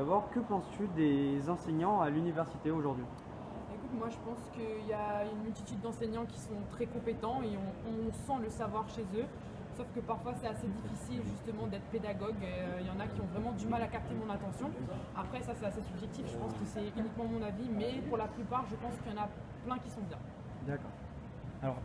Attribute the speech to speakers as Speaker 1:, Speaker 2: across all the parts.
Speaker 1: d'abord, que penses-tu des enseignants à l'université aujourd'hui?
Speaker 2: Écoute, moi je pense qu'il y a une multitude d'enseignants qui sont très compétents et on sent le savoir chez eux. Sauf que parfois c'est assez difficile justement d'être pédagogue. Il y en a qui ont vraiment du mal à capter mon attention. Après ça c'est assez subjectif, je pense que c'est uniquement mon avis, mais pour la plupart je pense qu'il y en a plein qui sont bien.
Speaker 1: D'accord. Alors,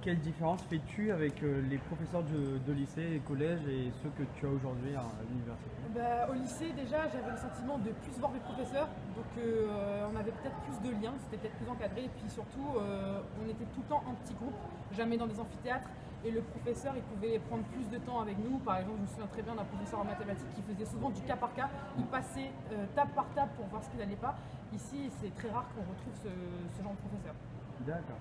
Speaker 1: quelle différence fais-tu avec les professeurs de lycée et collège et ceux que tu as aujourd'hui à l'université?
Speaker 2: Bah, au lycée déjà j'avais le sentiment de plus voir mes professeurs, donc on avait peut-être plus de liens, c'était peut-être plus encadré et puis surtout on était tout le temps en petits groupes, jamais dans des amphithéâtres et le professeur il pouvait prendre plus de temps avec nous. Par exemple je me souviens très bien d'un professeur en mathématiques qui faisait souvent du cas par cas, il passait table par table pour voir ce qui n'allait pas. Ici c'est très rare qu'on retrouve ce genre de professeur.
Speaker 1: D'accord.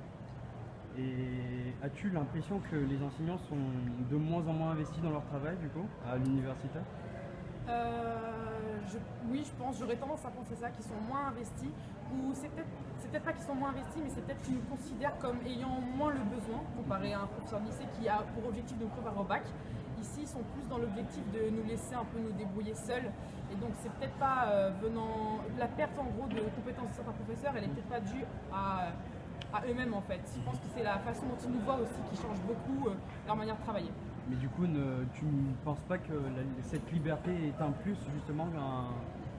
Speaker 1: Et as-tu l'impression que les enseignants sont de moins en moins investis dans leur travail, du coup, à l'université?
Speaker 2: Oui, je pense, j'aurais tendance à penser ça, qu'ils sont moins investis, ou c'est peut-être pas qu'ils sont moins investis, mais c'est peut-être qu'ils nous considèrent comme ayant moins le besoin, comparé à un professeur de lycée qui a pour objectif de nous préparer au bac. Ici, ils sont plus dans l'objectif de nous laisser un peu nous débrouiller seuls, et donc c'est peut-être pas venant. La perte en gros de compétences de certains professeurs, elle est peut-être pas due à eux-mêmes en fait. Je pense que c'est la façon dont ils nous voient aussi qui change beaucoup leur manière de travailler.
Speaker 1: Mais du coup, tu ne penses pas que cette liberté est un plus, justement,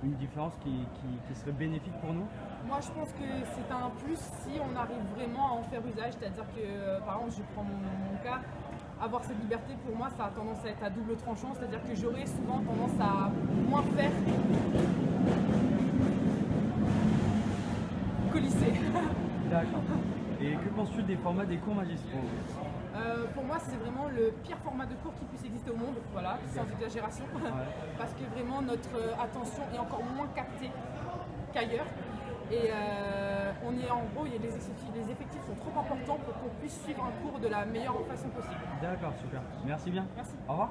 Speaker 1: une différence qui serait bénéfique pour nous?
Speaker 2: Moi, je pense que c'est un plus si on arrive vraiment à en faire usage. C'est-à-dire que, par exemple, je prends mon cas, avoir cette liberté, pour moi, ça a tendance à être à double tranchant. C'est-à-dire que j'aurais souvent tendance à moins faire qu'au lycée.
Speaker 1: D'accord. Et que penses-tu des formats des cours magistraux?
Speaker 2: Pour moi, c'est vraiment le pire format de cours qui puisse exister au monde, voilà, sans exagération, parce que vraiment notre attention est encore moins captée qu'ailleurs. Et on est en gros, les effectifs sont trop importants pour qu'on puisse suivre un cours de la meilleure façon possible.
Speaker 1: D'accord, super. Merci bien.
Speaker 2: Merci.
Speaker 1: Au revoir.